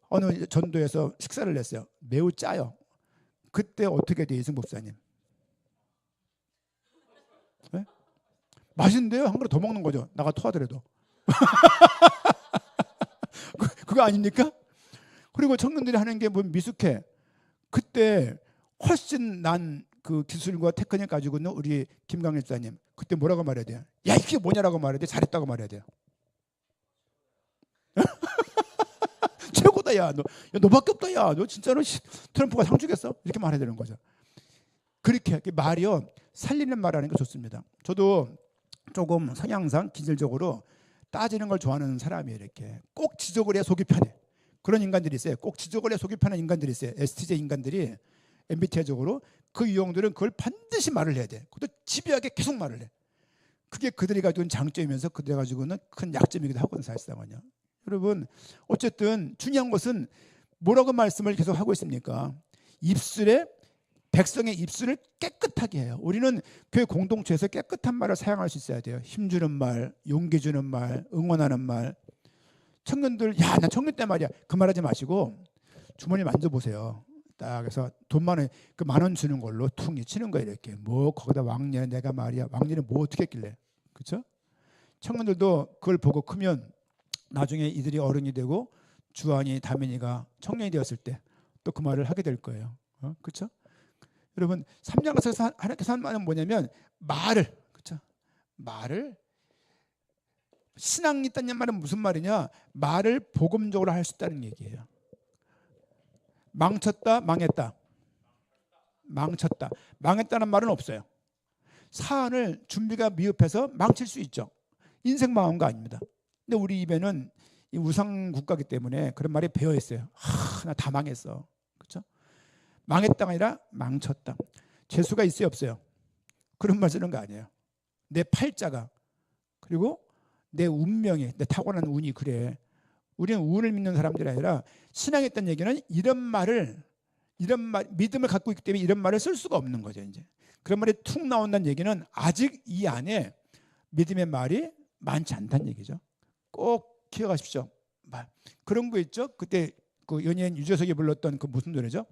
어느 전도에서 식사를 했어요. 매우 짜요. 그때 어떻게 돼요, 이승 목사님? 네? 맛있는데요? 한 그릇 더 먹는 거죠. 나가 토하더라도. 그거 아닙니까? 그리고 청년들이 하는 게 뭐 미숙해. 그때 훨씬 난 그 기술과 테크닉 가지고 있는 우리 김강일 목사님, 그때 뭐라고 말해야 돼요? 야, 이게 뭐냐라고 말해야 돼? 잘했다고 말해야 돼요. 최고다, 야, 너밖에 없다, 야, 너 진짜로 트럼프가 상 주겠어? 이렇게 말해야 되는 거죠. 그렇게 말이요, 살리는 말하는 게 좋습니다. 저도 조금 성향상 기질적으로 따지는 걸 좋아하는 사람이에요. 이렇게 꼭 지적을 해야 속이 편해. 그런 인간들이 있어요. 꼭 지적을 해야 속이 편한 인간들이 있어요. STJ 인간들이, MBTI적으로 그 유형들은 그걸 반드시 말을 해야 돼. 그것도 집요하게 계속 말을 해. 그게 그들이 가지고 있는 장점이면서 그들이 가지고는 큰 약점이기도 하거든요, 사실상은요. 여러분, 어쨌든 중요한 것은 뭐라고 말씀을 계속 하고 있습니까? 입술에, 백성의 입술을 깨끗하게 해요. 우리는 교회 공동체에서 깨끗한 말을 사용할 수 있어야 돼요. 힘주는 말, 용기 주는 말, 응원하는 말. 청년들, 야, 나 청년 때 말이야, 그 말하지 마시고 주머니 만져보세요. 딱 그래서 돈 많은 그 10,000원 주는 걸로 퉁 치는 거예요. 이렇게 뭐 거기다 왕년, 내가 말이야, 왕년은 뭐 어떻게 했길래, 그렇죠? 청년들도 그걸 보고 크면 나중에 이들이 어른이 되고 주한이, 다민이가 청년이 되었을 때 또 그 말을 하게 될 거예요. 그렇죠? 여러분, 3장에서 하나님께서 하는 말은 뭐냐면, 말을, 그렇죠? 말을, 신앙이 있다는 말은 무슨 말이냐? 말을 복음적으로 할 수 있다는 얘기예요. 망쳤다, 망했다. 망쳤다. 망했다는 말은 없어요. 사안을 준비가 미흡해서 망칠 수 있죠. 인생 망한 거 아닙니다. 근데 우리 입에는 이 우상 국가이기 때문에 그런 말이 배어 있어요. 나 다 망했어. 그렇죠? 망했다가 아니라 망쳤다. 재수가 있어요, 없어요? 그런 말 쓰는 거 아니에요. 내 팔자가, 그리고 내 운명이, 내 타고난 운이 그래. 우리는 운을 믿는 사람들이 아니라, 신앙에 있다는 얘기는 이런 말, 믿음을 갖고 있기 때문에 이런 말을 쓸 수가 없는 거죠. 이제 그런 말이 툭 나온다는 얘기는 아직 이 안에 믿음의 말이 많지 않다는 얘기죠. 꼭 기억하십시오. 그런 거 있죠. 그때 그 연예인 유재석이 불렀던 그 무슨 노래죠?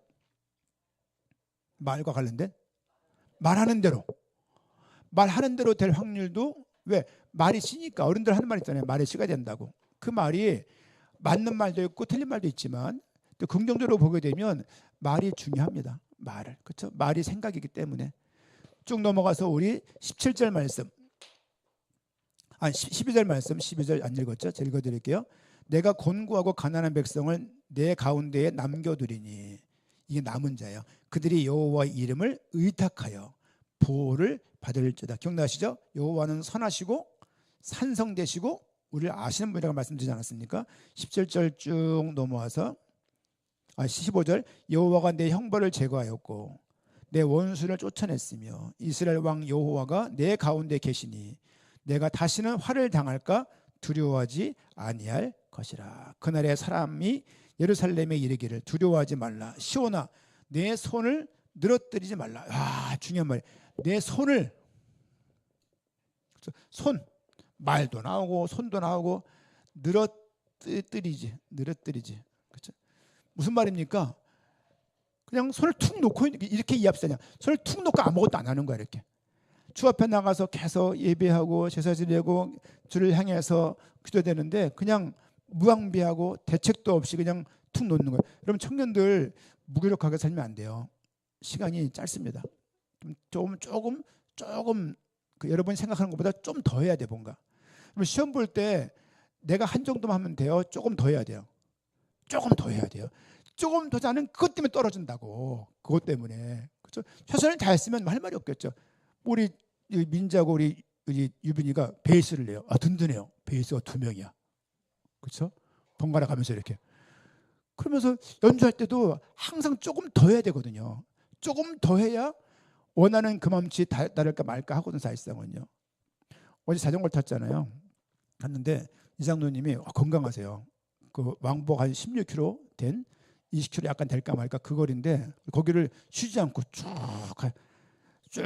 말과 관련된, 말하는 대로 될 확률도, 왜? 말이 씨니까. 어른들 하는 말 있잖아요. 말이 씨가 된다고. 그 말이 맞는 말도 있고 틀린 말도 있지만, 또 긍정적으로 보게 되면 말이 중요합니다. 말을, 그렇죠? 말이 생각이기 때문에. 쭉 넘어가서 우리 17절 말씀, 12절 말씀, 12절 안 읽었죠? 제가 읽어드릴게요. 내가 곤고하고 가난한 백성을 내 가운데에 남겨두리니, 이게 남은 자예요. 그들이 여호와의 이름을 의탁하여 보호를 받을지어다. 기억나시죠? 여호와는 선하시고 산성되시고 우리를 아시는 분이라고 말씀드리지 않았습니까? 17절 쭉 넘어와서 15절, 여호와가 내 형벌을 제거하였고 내 원수를 쫓아냈으며 이스라엘 왕 여호와가 내 가운데 계시니 내가 다시는 화를 당할까 두려워하지 아니할 것이라. 그날에 사람이 예루살렘에 이르기를 두려워하지 말라. 시온아, 내 손을 늘어뜨리지 말라. 중요한 말이에요. 내 손을, 손, 말도 나오고 손도 나오고, 늘어뜨리지. 그렇죠? 무슨 말입니까? 그냥 손을 툭 놓고 이렇게 이합사냐. 손을 툭 놓고 아무것도 안 하는 거야 이렇게. 주 앞에 나가서 계속 예배하고 제사 지내고 주를 향해서 기도되는데 그냥 무방비하고 대책도 없이 그냥 툭 놓는 거예요. 여러분 청년들 무기력하게 살면 안 돼요. 시간이 짧습니다. 조금 여러분이 생각하는 것보다 좀 더 해야 돼 뭔가. 시험 볼 때 내가 한 정도만 하면 돼요? 조금 더 해야 돼요? 조금 더 해야 돼요. 조금 더 자는 그것 때문에 떨어진다고. 그것 때문에. 그렇죠? 최선을 다했으면 할 말이 없겠죠. 우리 민자고 우리 유빈이가 베이스를 내요. 든든해요. 베이스가 2명이야. 그렇죠? 번갈아 가면서 이렇게. 그러면서 연주할 때도 항상 조금 더 해야 되거든요. 조금 더 해야 원하는 그 마음치 따를까 말까 하거든 사실상은요. 어제 자전거를 탔잖아요. 갔는데 이장로님이 건강하세요. 그 왕복 한 16km 된 20km 약간 될까 말까 그 거리인데 거기를 쉬지 않고 쭉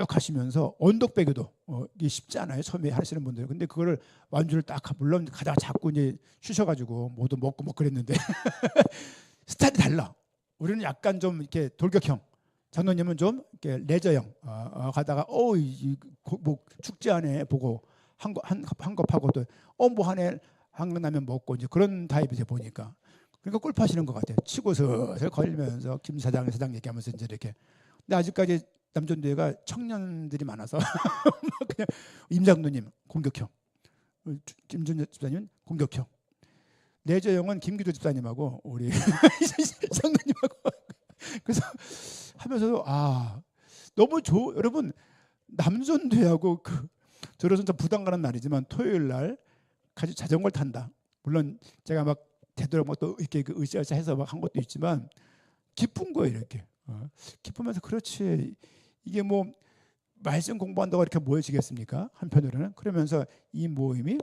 하시면서 언덕배기도 이게 쉽지 않아요. 처음에 하시는 분들. 근데 그거를 완주를 딱 물론 가다가 자꾸 이제 쉬셔가지고 모두 먹고 뭐 그랬는데 스타일이 달라. 우리는 약간 좀 이렇게 돌격형. 장로님은 좀 이렇게 레저형. 가다가 뭐 축제 안에 보고 한 컵 하고 또 뭐 하네 한컵라면 먹고 이제 그런 타입이죠 보니까. 그러니까 골프하시는 것 같아요. 치고 슬슬 걸리면서 김 사장 얘기하면서 이제 이렇게. 근데 아직까지 남전도회가 청년들이 많아서 그냥 임장로님 공격형, 김준현 집사님 공격형, 레저형은 김기도 집사님하고 우리 장로님하고 그래서 하면서 너무 여러분 남전도회하고 저로서는 좀 부담 가는 날이지만 토요일 날 같이 자전거를 탄다. 물론 제가 막 되도록 또 이렇게 으쌰으쌰 해서 막 한 것도 있지만 기쁜 거예요 이렇게. 기쁘면서 그렇지 이게 뭐 말씀 공부한다고 이렇게 모여지겠습니까? 한편으로는 그러면서 이 모임이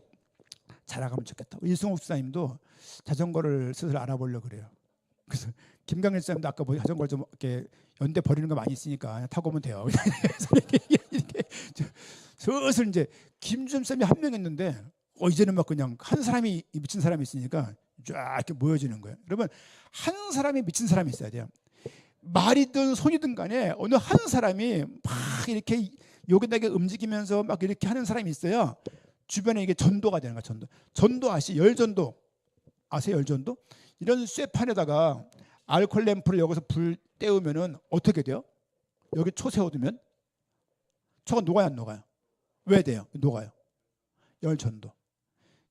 자라가면 좋겠다. 이승욱 집사님도 자전거를 슬슬 알아보려고 그래요. 그래서 김강일 집사님도 아까 뭐 자전거 좀 이렇게 연대 버리는 거 많이 있으니까 그냥 타고 오면 돼요. 이렇게 슬슬 이제 김준 쌤이 한 명 있는데 이제는 막 그냥 한 사람이 미친 사람이 있으니까 쫙 이렇게 모여지는 거예요. 여러분 한 사람이 미친 사람이 있어야 돼요. 말이든 손이든 간에 어느 한 사람이 막 이렇게 요긴하게 움직이면서 막 이렇게 하는 사람이 있어요. 주변에 이게 전도가 되는 거야. 전도 열전도 아세요? 열전도 이런 쇠판에다가 알코올 램프를 여기서 불 떼우면은 어떻게 돼요? 여기 초 세워두면 초가 녹아요 안 녹아요? 왜 돼요? 녹아요. 열전도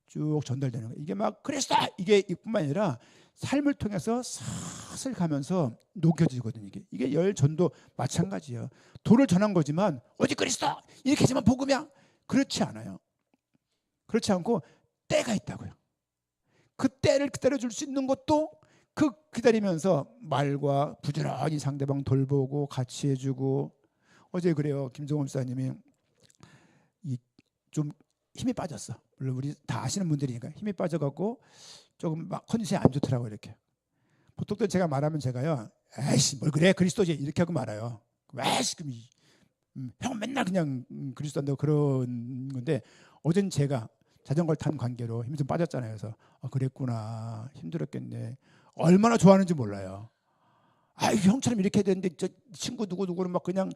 쭉 전달되는 거예요. 이게 막 그리스도 이게 이뿐만 아니라 삶을 통해서 슬슬 가면서 녹여지거든요. 이게 열전도 마찬가지예요. 도를 전한 거지만 어디 그리스도 이렇게 하지만 복음이야. 그렇지 않아요. 그렇지 않고 때가 있다고요. 그 때를 기다려줄 수 있는 것도 기다리면서 말과 부지런히 상대방 돌보고 같이 해주고. 어제 그래요. 김종원 목사님이 좀 힘이 빠졌어. 물론 우리 다 아시는 분들이니까 힘이 빠져갖고 조금 막 컨디션이 안 좋더라고요. 이렇게 보통 제가 말하면 제가요, 에이씨 뭘 그래 그리스도지 이렇게 하고 말아요. 에이씨 형 맨날 그냥 그리스도 한다고 그런 건데 어젠 제가 자전거를 탄 관계로 힘이 좀 빠졌잖아요. 그래서 그랬구나 힘들었겠네. 얼마나 좋아하는지 몰라요. 형처럼 이렇게 해야 되는데 저 친구 누구누구는 막 그냥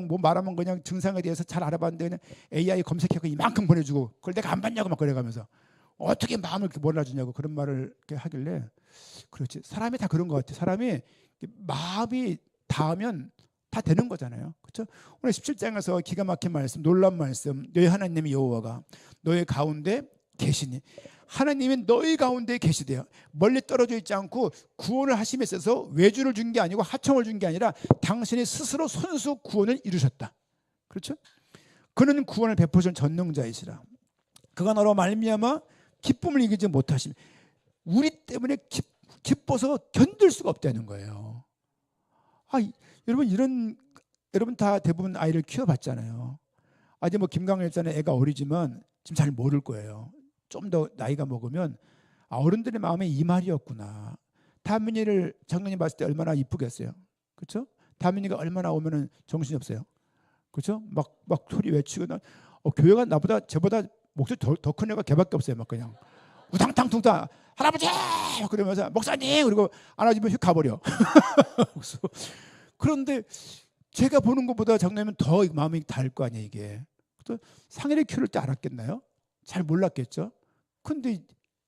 뭐 말하면 그냥 증상에 대해서 잘 알아봤는데 그냥 AI 검색해서 이만큼 보내주고 그걸 내가 안 봤냐고 막 그래가면서 어떻게 마음을 이렇게 몰라주냐고 그런 말을 이렇게 하길래 그렇지 사람이 다 그런 것 같아. 사람이 마음이 닿으면 다 되는 거잖아요. 그렇죠? 오늘 17장에서 기가 막힌 말씀, 놀라운 말씀. 너희 하나님의 여호와가 너희 가운데 계시니 하나님은 너희 가운데 계시대요. 멀리 떨어져 있지 않고 구원을 하심에 있어서 외주를 준 게 아니고 하청을 준 게 아니라 당신이 스스로 손수 구원을 이루셨다. 그렇죠? 그는 구원을 베푸신 전능자이시라. 그가 너로 말미암아 기쁨을 이기지 못하심. 우리 때문에 기뻐서 견딜 수가 없다는 거예요. 여러분 다 대부분 아이를 키워봤잖아요. 아직 뭐 김강일 자는 애가 어리지만 지금 잘 모를 거예요. 좀 더 나이가 먹으면 어른들의 마음에 이 말이었구나. 다민이를 장로님 봤을 때 얼마나 이쁘겠어요. 그렇죠? 다민이가 얼마나 오면은 정신이 없어요. 그렇죠? 막 소리 외치고 교회가 저보다 목소리 더 큰 애가 걔밖에 없어요. 막 그냥 우당탕탕탕 할아버지 그러면서 목사님 그리고 안아주면 휙 가버려. 그런데 제가 보는 것보다 장로님은 더 마음이 닿을 거 아니에요. 이게 또 상해를 키울 때 알았겠나요? 잘 몰랐겠죠. 근데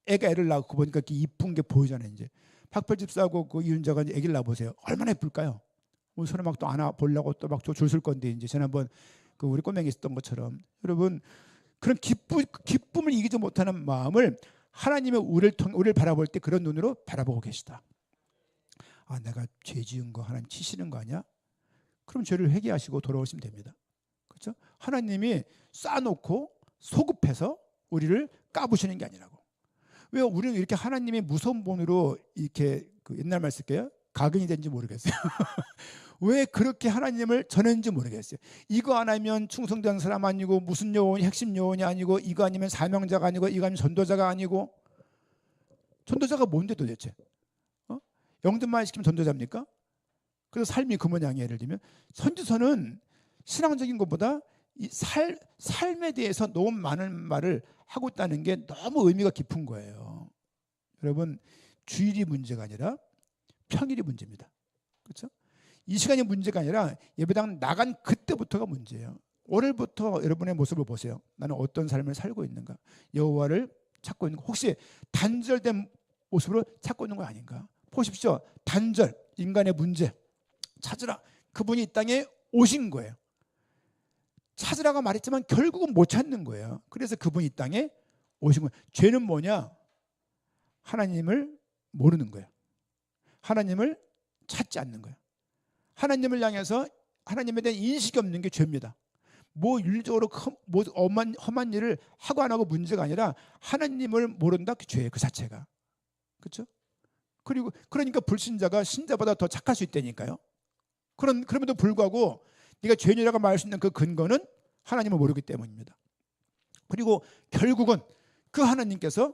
애가 애를 낳고 보니까 이렇게 이쁜 게 보이잖아요. 이제 박별 집사하고 그 이윤자가 이제 애기를 낳아보세요. 얼마나 예쁠까요? 우리 손에 막 또 안아 보려고 또 막 줄 쓸 건데 이제 지난번 그 우리 꼬맹이 있었던 것처럼 여러분 그런 기쁨을 이기지 못하는 마음을 하나님의 우리를 바라볼 때 그런 눈으로 바라보고 계시다. 아, 내가 죄 지은 거 하나님 치시는 거 아니야? 그럼 죄를 회개하시고 돌아오시면 됩니다. 그렇죠? 하나님이 쌓아놓고 소급해서 우리를 까부시는 게 아니라고. 왜 우리는 이렇게 하나님의 무서운 본으로 이렇게 그 옛날 말 쓸게요. 각인이 된지 모르겠어요. 왜 그렇게 하나님을 전했는지 모르겠어요. 이거 안 하면 충성된 사람 아니고 무슨 요원이 핵심 요원이 아니고 이거 아니면 사명자가 아니고 이거 아니면 전도자가 아니고. 전도자가 뭔데 도대체? 영접만 시키면 전도자입니까? 그래서 삶이 그 모양이에요. 예를 들면 선지서는 신앙적인 것보다 이 삶에 대해서 너무 많은 말을 하고 있다는 게 너무 의미가 깊은 거예요. 여러분 주일이 문제가 아니라 평일이 문제입니다. 그렇죠? 이 시간이 문제가 아니라 예배당 나간 그때부터가 문제예요. 오늘부터 여러분의 모습을 보세요. 나는 어떤 삶을 살고 있는가? 여호와를 찾고 있는 거. 혹시 단절된 모습으로 찾고 있는 거 아닌가? 보십시오. 단절, 인간의 문제 찾으라. 그분이 이 땅에 오신 거예요. 찾으라고 말했지만 결국은 못 찾는 거예요. 그래서 그분이 이 땅에 오신 거예요. 죄는 뭐냐? 하나님을 모르는 거예요. 하나님을 찾지 않는 거예요. 하나님을 향해서 하나님에 대한 인식이 없는 게 죄입니다. 뭐 윤리적으로 뭐 험한 일을 하고 안 하고 문제가 아니라 하나님을 모른다 그 죄예요. 그 자체가. 그렇죠? 그리고 그러니까 불신자가 신자보다 더 착할 수 있다니까요. 그럼에도 불구하고 네가 죄인이라고 말할 수 있는 그 근거는 하나님을 모르기 때문입니다. 그리고 결국은 그 하나님께서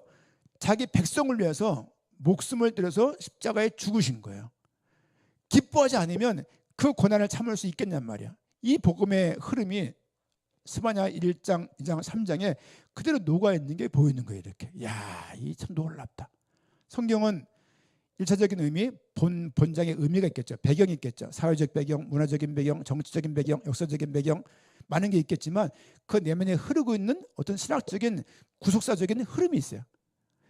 자기 백성을 위해서 목숨을 들여서 십자가에 죽으신 거예요. 기뻐하지 않으면 그 고난을 참을 수 있겠냔 말이야. 이 복음의 흐름이 스바냐 1장, 2장, 3장에 그대로 녹아있는 게 보이는 거예요. 이렇게. 야, 이 참 놀랍다. 성경은 1차적인 의미, 본장의 의미가 있겠죠. 배경이 있겠죠. 사회적 배경, 문화적인 배경, 정치적인 배경, 역사적인 배경 많은 게 있겠지만 그 내면에 흐르고 있는 어떤 신학적인 구속사적인 흐름이 있어요.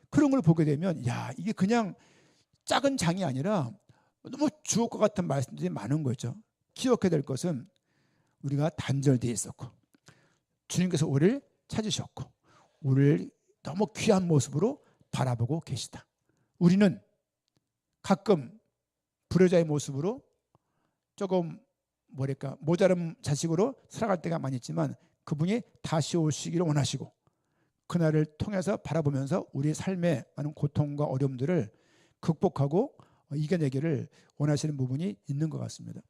그런 걸 보게 되면 야, 이게 그냥 작은 장이 아니라 너무 주옥과 같은 말씀들이 많은 거죠. 기억해야 될 것은 우리가 단절되어 있었고 주님께서 우리를 찾으셨고 우리를 너무 귀한 모습으로 바라보고 계시다. 우리는 가끔 불효자의 모습으로 조금 뭐랄까 모자른 자식으로 살아갈 때가 많이 있지만 그분이 다시 오시기를 원하시고 그날을 통해서 바라보면서 우리의 삶의 많은 고통과 어려움들을 극복하고 이겨내기를 원하시는 부분이 있는 것 같습니다.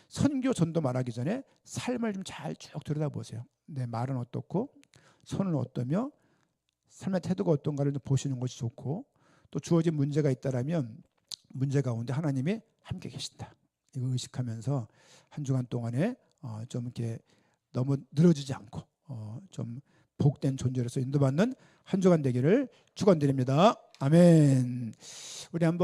선교 전도 말하기 전에 삶을 좀 잘 쭉 들여다보세요. 내 말은 어떻고 손은 어떠며 삶의 태도가 어떤가를 좀 보시는 것이 좋고 또 주어진 문제가 있다라면 문제 가운데 하나님이 함께 계신다. 이거 의식하면서 한 주간 동안에 좀 이렇게 너무 늘어지지 않고 좀 복된 존재로서 인도받는 한 주간 되기를 축원드립니다. 아멘. 우리 한번